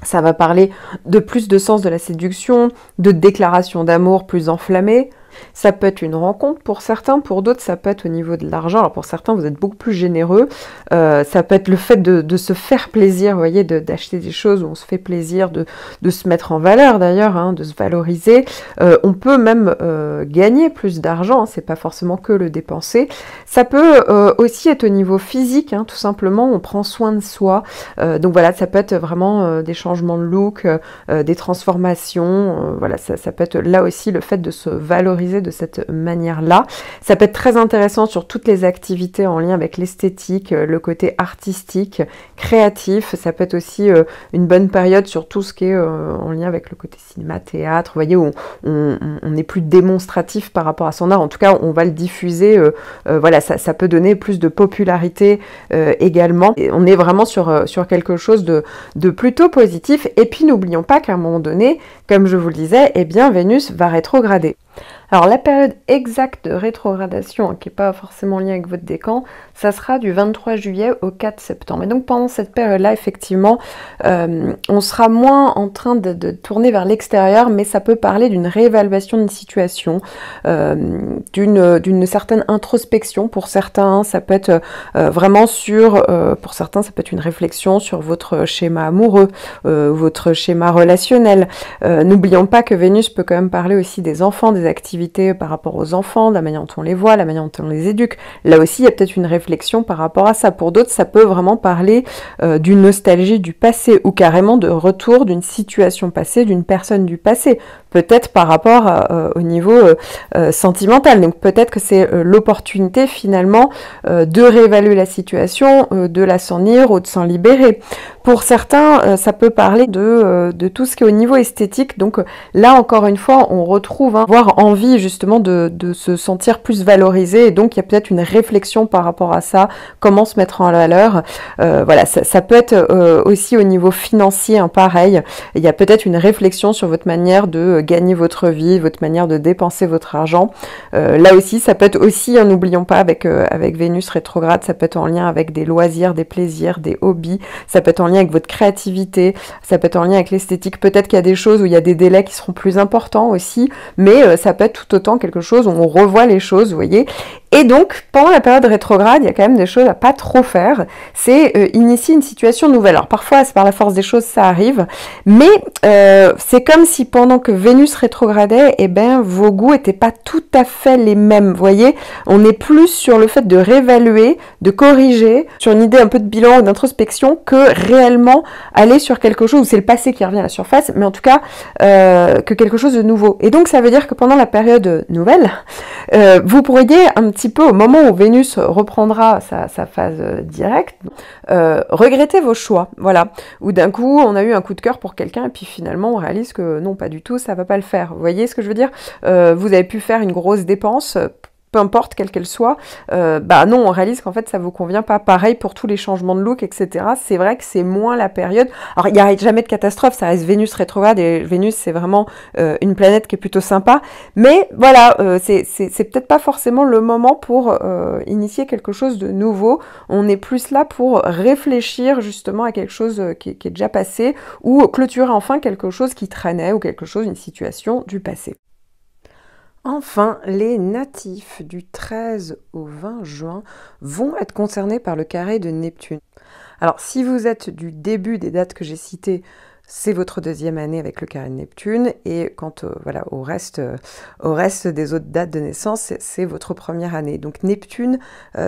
Ça va parler de plus de sens de la séduction, de déclaration d'amour plus enflammée. Ça peut être une rencontre pour certains, pour d'autres ça peut être au niveau de l'argent. Alors pour certains vous êtes beaucoup plus généreux, ça peut être le fait de se faire plaisir, vous voyez, d'acheter des choses où on se fait plaisir, de se mettre en valeur d'ailleurs, hein, de se valoriser. On peut même gagner plus d'argent, hein, c'est pas forcément que le dépenser. Ça peut aussi être au niveau physique, hein, tout simplement, on prend soin de soi. Donc voilà, ça peut être vraiment des changements de look, des transformations, voilà, ça peut être là aussi le fait de se valoriser de cette manière-là. Ça peut être très intéressant sur toutes les activités en lien avec l'esthétique, le côté artistique, créatif. Ça peut être aussi une bonne période sur tout ce qui est en lien avec le côté cinéma, théâtre, vous voyez, où on est plus démonstratif par rapport à son art. En tout cas, on va le diffuser. Voilà, ça peut donner plus de popularité également. Et on est vraiment sur quelque chose de plutôt positif. Et puis, n'oublions pas qu'à un moment donné, comme je vous le disais, eh bien, Vénus va rétrograder. Alors la période exacte de rétrogradation, qui n'est pas forcément en lien avec votre décan, ça sera du 23 juillet au 4 septembre. Et donc pendant cette période-là, effectivement, on sera moins en train de tourner vers l'extérieur, mais ça peut parler d'une réévaluation d'une situation, d'une certaine introspection. Pour certains, ça peut être vraiment pour certains, ça peut être une réflexion sur votre schéma amoureux, votre schéma relationnel. N'oublions pas que Vénus peut quand même parler aussi des enfants, des activités par rapport aux enfants, la manière dont on les voit, la manière dont on les éduque. Là aussi, il y a peut-être une réflexion par rapport à ça. Pour d'autres, ça peut vraiment parler d'une nostalgie du passé ou carrément de retour d'une situation passée, d'une personne du passé. Peut-être par rapport au niveau sentimental. Donc peut-être que c'est l'opportunité finalement de réévaluer la situation, de la s'en ir ou de s'en libérer. Pour certains, ça peut parler de tout ce qui est au niveau esthétique. Donc là, encore une fois, on retrouve, avoir envie justement de se sentir plus valorisé. Et donc, il y a peut-être une réflexion par rapport à ça, comment se mettre en valeur. Voilà, ça peut être aussi au niveau financier, pareil. Il y a peut-être une réflexion sur votre manière de gagner votre vie, votre manière de dépenser votre argent. Là aussi, ça peut être aussi, n'oublions pas, avec Vénus rétrograde, ça peut être en lien avec des loisirs, des plaisirs, des hobbies. Ça peut être en lien avec votre créativité, ça peut être en lien avec l'esthétique. Peut-être qu'il y a des choses où il y a des délais qui seront plus importants aussi, mais ça peut être tout autant quelque chose où on revoit les choses, vous voyez. Et donc, pendant la période rétrograde, il y a quand même des choses à pas trop faire. C'est initier une situation nouvelle. Alors parfois, c'est par la force des choses, ça arrive, mais c'est comme si pendant que Vénus rétrogradait, eh ben, vos goûts étaient pas tout à fait les mêmes. Vous voyez, on est plus sur le fait de réévaluer, de corriger, sur une idée un peu de bilan ou d'introspection, que réellement aller sur quelque chose où c'est le passé qui revient à la surface, mais en tout cas que quelque chose de nouveau. Et donc, ça veut dire que pendant la période nouvelle, vous pourriez un petit peu, au moment où Vénus reprendra sa phase directe, regretter vos choix, voilà. Ou d'un coup, on a eu un coup de cœur pour quelqu'un et puis finalement, on réalise que non, pas du tout, ça va pas le faire. Vous voyez ce que je veux dire? Vous avez pu faire une grosse dépense, peu importe quelle qu'elle soit, bah non, on réalise qu'en fait ça vous convient pas. Pareil pour tous les changements de look, etc. C'est vrai que c'est moins la période. Alors il n'y a jamais de catastrophe, ça reste Vénus rétrograde et Vénus c'est vraiment une planète qui est plutôt sympa. Mais voilà, c'est peut-être pas forcément le moment pour initier quelque chose de nouveau. On est plus là pour réfléchir justement à quelque chose qui est déjà passé ou clôturer enfin quelque chose qui traînait ou quelque chose, une situation du passé. Enfin, les natifs du 13 au 20 juin vont être concernés par le carré de Neptune. Alors, si vous êtes du début des dates que j'ai citées, c'est votre deuxième année avec le carré de Neptune, et quant voilà, au reste des autres dates de naissance, c'est votre première année. Donc Neptune,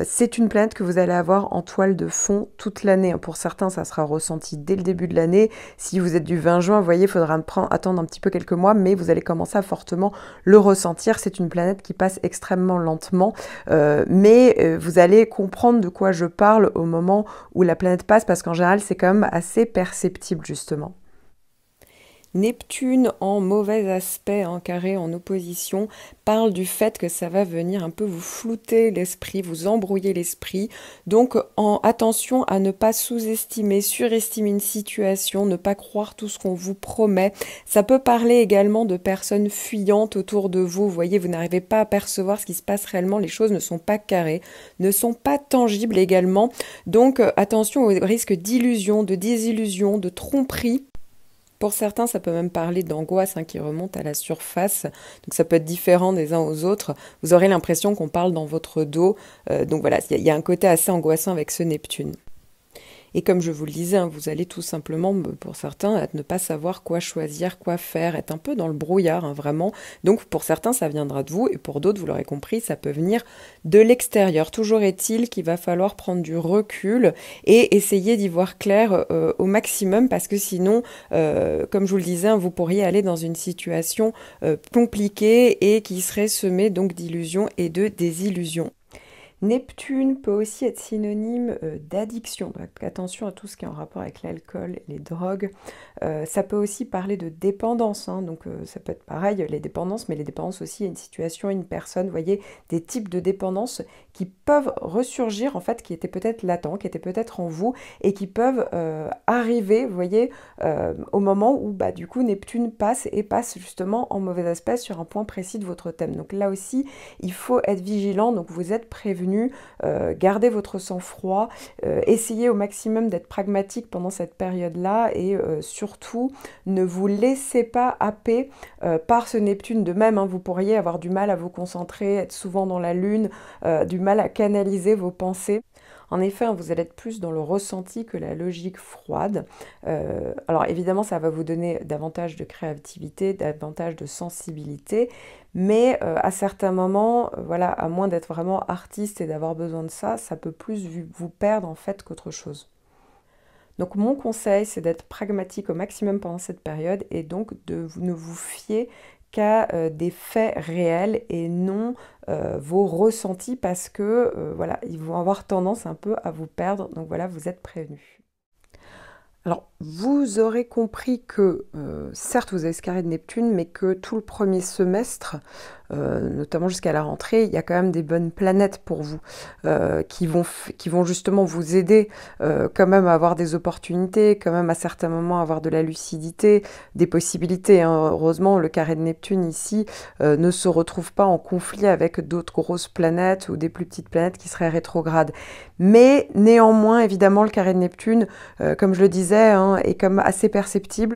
c'est une planète que vous allez avoir en toile de fond toute l'année. Pour certains, ça sera ressenti dès le début de l'année. Si vous êtes du 20 juin, vous voyez, il faudra attendre un petit peu quelques mois, mais vous allez commencer à fortement le ressentir. C'est une planète qui passe extrêmement lentement, mais vous allez comprendre de quoi je parle au moment où la planète passe, parce qu'en général, c'est quand même assez perceptible, justement. Neptune en mauvais aspect, en carré, en opposition, parle du fait que ça va venir un peu vous flouter l'esprit, vous embrouiller l'esprit. Donc attention à ne pas sous-estimer, surestimer une situation, ne pas croire tout ce qu'on vous promet. Ça peut parler également de personnes fuyantes autour de vous. Vous voyez, vous n'arrivez pas à percevoir ce qui se passe réellement. Les choses ne sont pas carrées, ne sont pas tangibles également. Donc attention au risque d'illusion, de désillusion, de tromperie. Pour certains, ça peut même parler d'angoisse qui remonte à la surface. Donc ça peut être différent des uns aux autres. Vous aurez l'impression qu'on parle dans votre dos. Donc voilà, il y a un côté assez angoissant avec ce Neptune. Et comme je vous le disais, vous allez tout simplement, pour certains, ne pas savoir quoi choisir, quoi faire, être un peu dans le brouillard, vraiment. Donc pour certains, ça viendra de vous, et pour d'autres, vous l'aurez compris, ça peut venir de l'extérieur. Toujours est-il qu'il va falloir prendre du recul et essayer d'y voir clair au maximum, parce que sinon, comme je vous le disais, vous pourriez aller dans une situation compliquée et qui serait semée donc d'illusions et de désillusions. Neptune peut aussi être synonyme d'addiction, donc attention à tout ce qui est en rapport avec l'alcool, les drogues. Ça peut aussi parler de dépendance, donc ça peut être pareil, les dépendances, mais les dépendances aussi à une situation, une personne, vous voyez, des types de dépendances qui peuvent ressurgir, en fait, qui étaient peut-être latents, qui étaient peut-être en vous, et qui peuvent arriver, vous voyez, au moment où, du coup, Neptune passe justement en mauvais aspect sur un point précis de votre thème. Donc là aussi, il faut être vigilant, donc vous êtes prévenu. Gardez votre sang-froid, essayez au maximum d'être pragmatique pendant cette période-là et surtout ne vous laissez pas happer par ce Neptune. De même, vous pourriez avoir du mal à vous concentrer, être souvent dans la lune, du mal à canaliser vos pensées. En effet, vous allez être plus dans le ressenti que la logique froide. Alors évidemment, ça va vous donner davantage de créativité, davantage de sensibilité, mais à certains moments, voilà, à moins d'être vraiment artiste et d'avoir besoin de ça, ça peut plus vous perdre en fait qu'autre chose. Donc mon conseil, c'est d'être pragmatique au maximum pendant cette période et donc de ne vous fier qu'à des faits réels et non vos ressentis, parce que voilà, ils vont avoir tendance un peu à vous perdre. Donc voilà, vous êtes prévenus. Alors, vous aurez compris que, certes, vous avez ce carré de Neptune, mais que tout le premier semestre, notamment jusqu'à la rentrée, il y a quand même des bonnes planètes pour vous, qui vont justement vous aider quand même à avoir des opportunités, quand même à certains moments avoir de la lucidité, des possibilités, hein. Heureusement, le carré de Neptune ici ne se retrouve pas en conflit avec d'autres grosses planètes ou des plus petites planètes qui seraient rétrogrades. Mais néanmoins, évidemment, le carré de Neptune, comme je le disais, hein, est comme assez perceptible.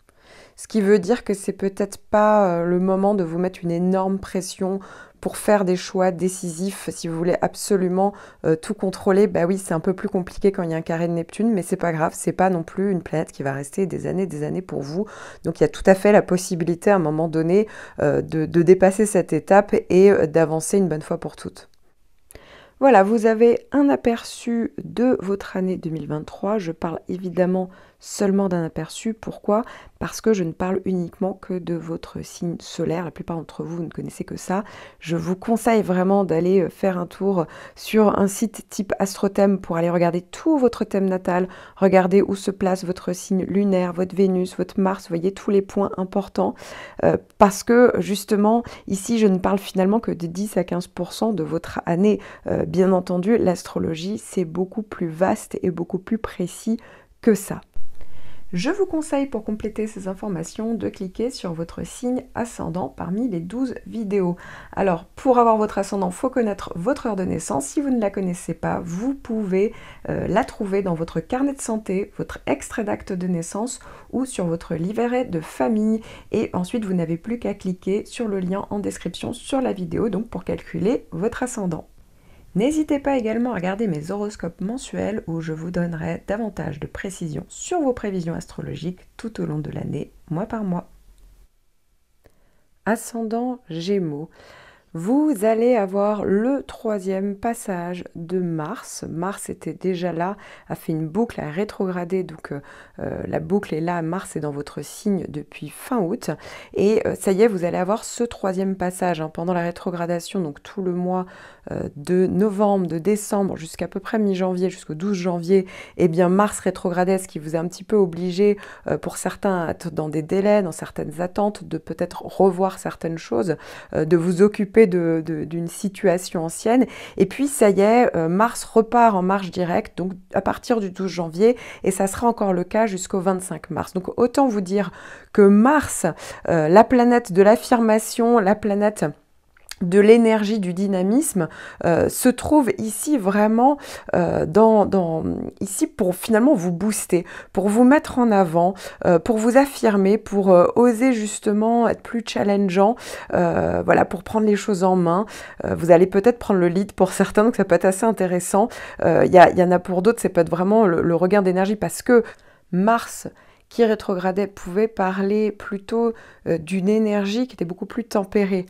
Ce qui veut dire que c'est peut-être pas le moment de vous mettre une énorme pression pour faire des choix décisifs. Si vous voulez absolument tout contrôler, bah oui, c'est un peu plus compliqué quand il y a un carré de Neptune, mais c'est pas grave, c'est pas non plus une planète qui va rester des années pour vous. Donc il y a tout à fait la possibilité à un moment donné de dépasser cette étape et d'avancer une bonne fois pour toutes. Voilà, vous avez un aperçu de votre année 2023. Je parle évidemment seulement d'un aperçu. Pourquoi? Parce que je ne parle uniquement que de votre signe solaire. La plupart d'entre vous ne connaissez que ça. Je vous conseille vraiment d'aller faire un tour sur un site type Astrothème pour aller regarder tout votre thème natal, regarder où se place votre signe lunaire, votre Vénus, votre Mars, vous voyez tous les points importants. Parce que justement, ici, je ne parle finalement que de 10 à 15% de votre année. Bien entendu, l'astrologie, c'est beaucoup plus vaste et beaucoup plus précis que ça. Je vous conseille pour compléter ces informations de cliquer sur votre signe ascendant parmi les 12 vidéos. Alors pour avoir votre ascendant, il faut connaître votre heure de naissance. Si vous ne la connaissez pas, vous pouvez la trouver dans votre carnet de santé, votre extrait d'acte de naissance ou sur votre livret de famille. Et ensuite, vous n'avez plus qu'à cliquer sur le lien en description sur la vidéo donc pour calculer votre ascendant. N'hésitez pas également à regarder mes horoscopes mensuels où je vous donnerai davantage de précisions sur vos prévisions astrologiques tout au long de l'année, mois par mois. Ascendant Gémeaux. Vous allez avoir le 3e passage de Mars. Mars était déjà là, a fait une boucle, a rétrogradé, donc la boucle est là, Mars est dans votre signe depuis fin août. Et ça y est, vous allez avoir ce 3e passage hein, pendant la rétrogradation, donc tout le mois de novembre, de décembre, jusqu'à peu près mi-janvier, jusqu'au 12 janvier, eh bien Mars rétrogradait, ce qui vous a un petit peu obligé, pour certains, à être dans des délais, dans certaines attentes, de peut-être revoir certaines choses, de vous occuper d'une situation ancienne. Et puis, ça y est, Mars repart en marche directe, donc à partir du 12 janvier, et ça sera encore le cas jusqu'au 25 mars. Donc, autant vous dire que Mars, la planète de l'affirmation, la planète de l'énergie, du dynamisme, se trouve ici vraiment ici pour finalement vous booster, pour vous mettre en avant, pour vous affirmer, pour oser justement être plus challengeant, voilà, pour prendre les choses en main. Vous allez peut-être prendre le lead pour certains, donc ça peut être assez intéressant. Il y en a pour d'autres, c'est peut-être vraiment le regain d'énergie parce que Mars qui rétrogradait pouvait parler plutôt d'une énergie qui était beaucoup plus tempérée.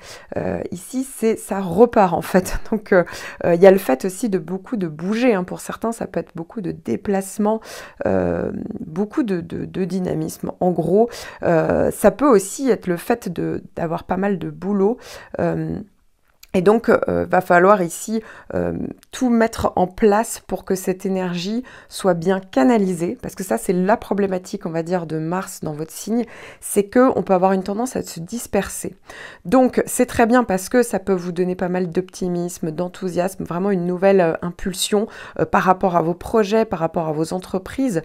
Ici, ça repart en fait. Donc, il y a le fait aussi de beaucoup de bouger. Hein. Pour certains, ça peut être beaucoup de déplacements, beaucoup de dynamisme. En gros, ça peut aussi être le fait d'avoir pas mal de boulot. Et donc, va falloir ici tout mettre en place pour que cette énergie soit bien canalisée, parce que ça, c'est la problématique, on va dire, de Mars dans votre signe, c'est qu'on peut avoir une tendance à se disperser. Donc, c'est très bien parce que ça peut vous donner pas mal d'optimisme, d'enthousiasme, vraiment une nouvelle impulsion par rapport à vos projets, par rapport à vos entreprises.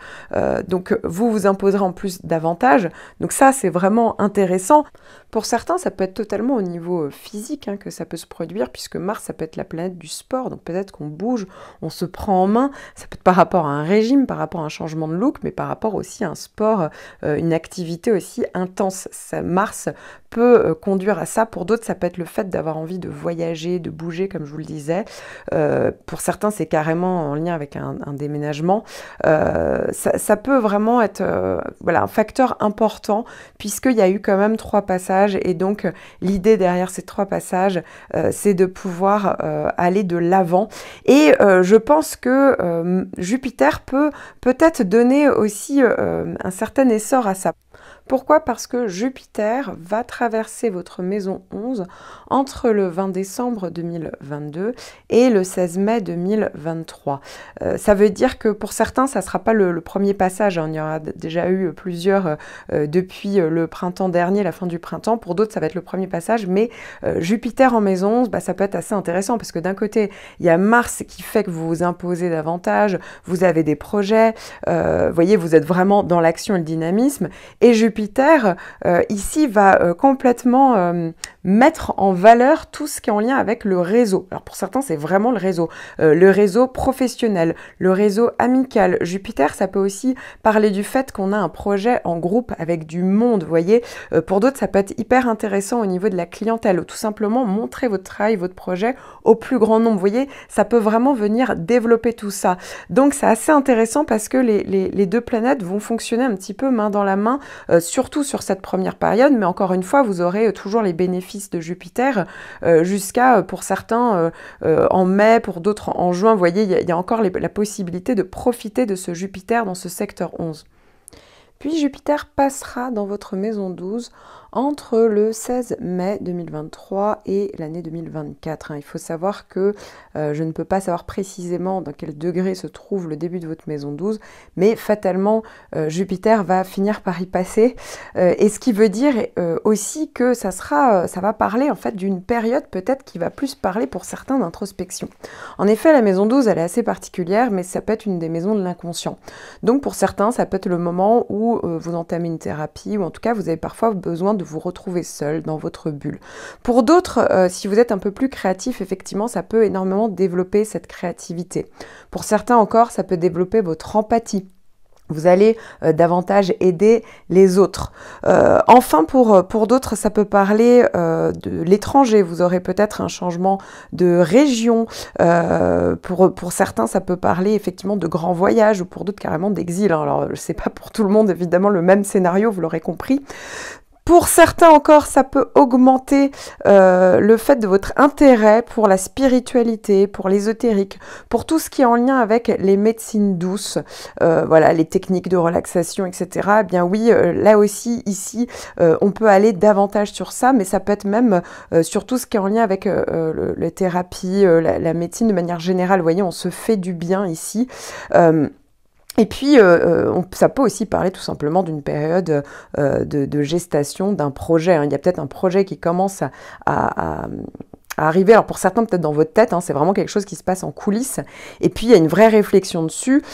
Donc, vous imposerez en plus davantage. Donc ça, c'est vraiment intéressant. Pour certains, ça peut être totalement au niveau physique hein, que ça peut se produire, puisque Mars, ça peut être la planète du sport, donc peut-être qu'on bouge, on se prend en main, ça peut être par rapport à un régime, par rapport à un changement de look, mais par rapport aussi à un sport, une activité aussi intense. Mars peut conduire à ça. Pour d'autres, ça peut être le fait d'avoir envie de voyager, de bouger, comme je vous le disais. Pour certains, c'est carrément en lien avec un déménagement. Ça peut vraiment être voilà, un facteur important, puisqu'il y a eu quand même 3 passages, et donc l'idée derrière ces 3 passages, c'est de pouvoir aller de l'avant. Et je pense que Jupiter peut peut-être donner aussi un certain essor à ça. Pourquoi? Parce que Jupiter va traverser votre maison 11 entre le 20 décembre 2022 et le 16 mai 2023. Ça veut dire que pour certains, ça ne sera pas le premier passage, hein. Il y aura déjà eu plusieurs depuis le printemps dernier, la fin du printemps. Pour d'autres, ça va être le premier passage, mais Jupiter en maison 11, bah, ça peut être assez intéressant parce que d'un côté, il y a Mars qui fait que vous vous imposez davantage, vous avez des projets, vous voyez, vous êtes vraiment dans l'action et le dynamisme, et Jupiter ici va complètement mettre en valeur tout ce qui est en lien avec le réseau. Alors pour certains, c'est vraiment le réseau professionnel, le réseau amical. Jupiter, ça peut aussi parler du fait qu'on a un projet en groupe avec du monde, vous voyez. Pour d'autres, ça peut être hyper intéressant au niveau de la clientèle, ou tout simplement montrer votre travail, votre projet au plus grand nombre. Vous voyez, ça peut vraiment venir développer tout ça. Donc c'est assez intéressant parce que les deux planètes vont fonctionner un petit peu main dans la main, surtout sur cette première période, mais encore une fois, vous aurez toujours les bénéfices de Jupiter jusqu'à, pour certains, en mai, pour d'autres en juin. Vous voyez, il y a encore la possibilité de profiter de ce Jupiter dans ce secteur 11. Puis Jupiter passera dans votre maison 12 entre le 16 mai 2023 et l'année 2024. Il faut savoir que je ne peux pas savoir précisément dans quel degré se trouve le début de votre maison 12, mais fatalement, Jupiter va finir par y passer. Et ce qui veut dire aussi que ça va parler en fait d'une période peut-être qui va plus parler pour certains d'introspection. En effet, la maison 12, elle est assez particulière, mais ça peut être une des maisons de l'inconscient. Donc pour certains, ça peut être le moment où vous entamez une thérapie, ou en tout cas, vous avez parfois besoin de vous retrouver seul dans votre bulle. Pour d'autres, si vous êtes un peu plus créatif, effectivement, ça peut énormément développer cette créativité. Pour certains encore, ça peut développer votre empathie. Vous allez davantage aider les autres. Enfin, pour d'autres, ça peut parler de l'étranger. Vous aurez peut-être un changement de région. Pour certains, ça peut parler effectivement de grands voyages, ou pour d'autres carrément d'exil. Alors, c'est pas pour tout le monde, évidemment, le même scénario, vous l'aurez compris. Pour certains encore, ça peut augmenter le fait de votre intérêt pour la spiritualité, pour l'ésotérique, pour tout ce qui est en lien avec les médecines douces, voilà, les techniques de relaxation, etc. Eh bien oui, là aussi, ici, on peut aller davantage sur ça, mais ça peut être même sur tout ce qui est en lien avec les thérapies, la médecine de manière générale. Vous voyez, on se fait du bien ici. Et puis, ça peut aussi parler tout simplement d'une période de gestation d'un projet. Il y a peut-être un projet qui commence à arriver, alors pour certains peut-être dans votre tête, c'est vraiment quelque chose qui se passe en coulisses, et puis il y a une vraie réflexion dessus,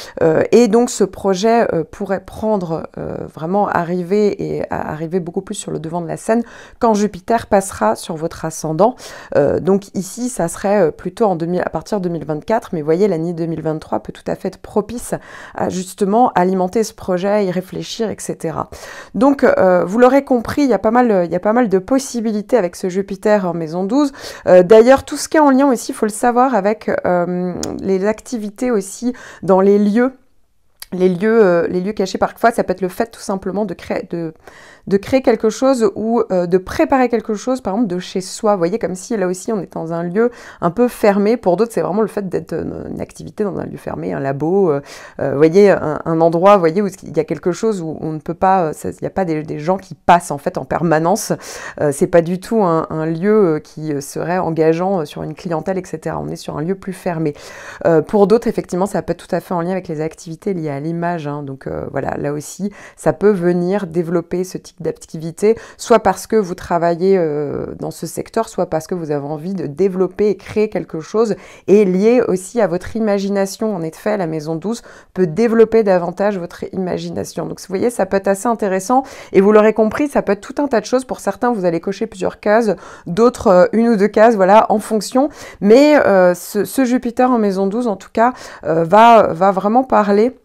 et donc ce projet pourrait prendre vraiment arriver beaucoup plus sur le devant de la scène quand Jupiter passera sur votre ascendant. Donc ici, ça serait plutôt à partir de 2024, mais vous voyez, l'année 2023 peut tout à fait être propice à justement alimenter ce projet, y réfléchir, etc. Donc, vous l'aurez compris, il y a pas mal de possibilités avec ce Jupiter en maison 12. D'ailleurs, tout ce qui est en lien aussi, il faut le savoir, avec les activités aussi dans les lieux. Les lieux cachés, parfois, ça peut être le fait tout simplement de créer quelque chose, ou de préparer quelque chose, par exemple, de chez soi. Vous voyez, comme si là aussi, on est dans un lieu un peu fermé. Pour d'autres, c'est vraiment le fait d'être une activité dans un lieu fermé, un labo, vous voyez, un endroit, vous voyez, où il y a quelque chose où on ne peut pas, il n'y a pas des gens qui passent en fait en permanence. C'est pas du tout un lieu qui serait engageant sur une clientèle, etc. On est sur un lieu plus fermé. Pour d'autres, effectivement, ça peut être tout à fait en lien avec les activités liées à l'image. Donc voilà, là aussi, ça peut venir développer ce type d'activité, soit parce que vous travaillez dans ce secteur, soit parce que vous avez envie de développer et créer quelque chose, et lié aussi à votre imagination. En effet, la maison 12 peut développer davantage votre imagination. Donc vous voyez, ça peut être assez intéressant, et vous l'aurez compris, ça peut être tout un tas de choses. Pour certains, vous allez cocher plusieurs cases, d'autres une ou deux cases, voilà, en fonction. Mais ce Jupiter en maison 12, en tout cas, va vraiment parler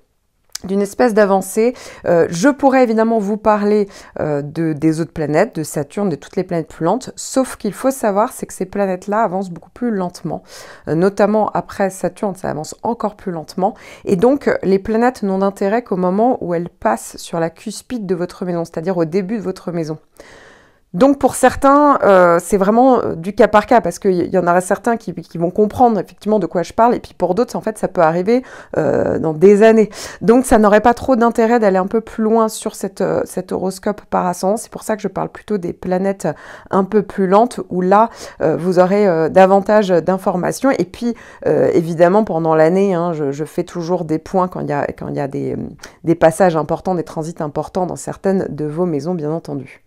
d'une espèce d'avancée. Je pourrais évidemment vous parler des autres planètes, de Saturne, de toutes les planètes plus lentes, sauf qu'il faut savoir, c'est que ces planètes-là avancent beaucoup plus lentement. Notamment après Saturne, ça avance encore plus lentement. Et donc, les planètes n'ont d'intérêt qu'au moment où elles passent sur la cuspide de votre maison, c'est-à-dire au début de votre maison. Donc pour certains, c'est vraiment du cas par cas, parce qu'il y en aura certains qui vont comprendre effectivement de quoi je parle, et puis pour d'autres, en fait, ça peut arriver dans des années. Donc ça n'aurait pas trop d'intérêt d'aller un peu plus loin sur cet horoscope par ascendant. C'est pour ça que je parle plutôt des planètes un peu plus lentes, où là, vous aurez davantage d'informations. Et puis, évidemment, pendant l'année, hein, je fais toujours des points quand il y a des passages importants, des transits importants dans certaines de vos maisons, bien entendu.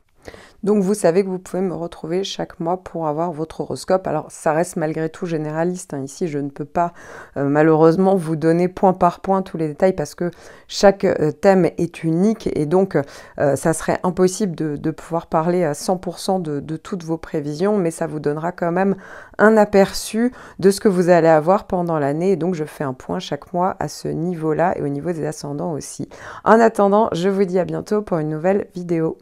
Donc vous savez que vous pouvez me retrouver chaque mois pour avoir votre horoscope. Alors ça reste malgré tout généraliste, hein. Ici je ne peux pas malheureusement vous donner point par point tous les détails, parce que chaque thème est unique, et donc ça serait impossible de pouvoir parler à 100% de toutes vos prévisions, mais ça vous donnera quand même un aperçu de ce que vous allez avoir pendant l'année. Et donc je fais un point chaque mois à ce niveau-là, et au niveau des ascendants aussi. En attendant, je vous dis à bientôt pour une nouvelle vidéo.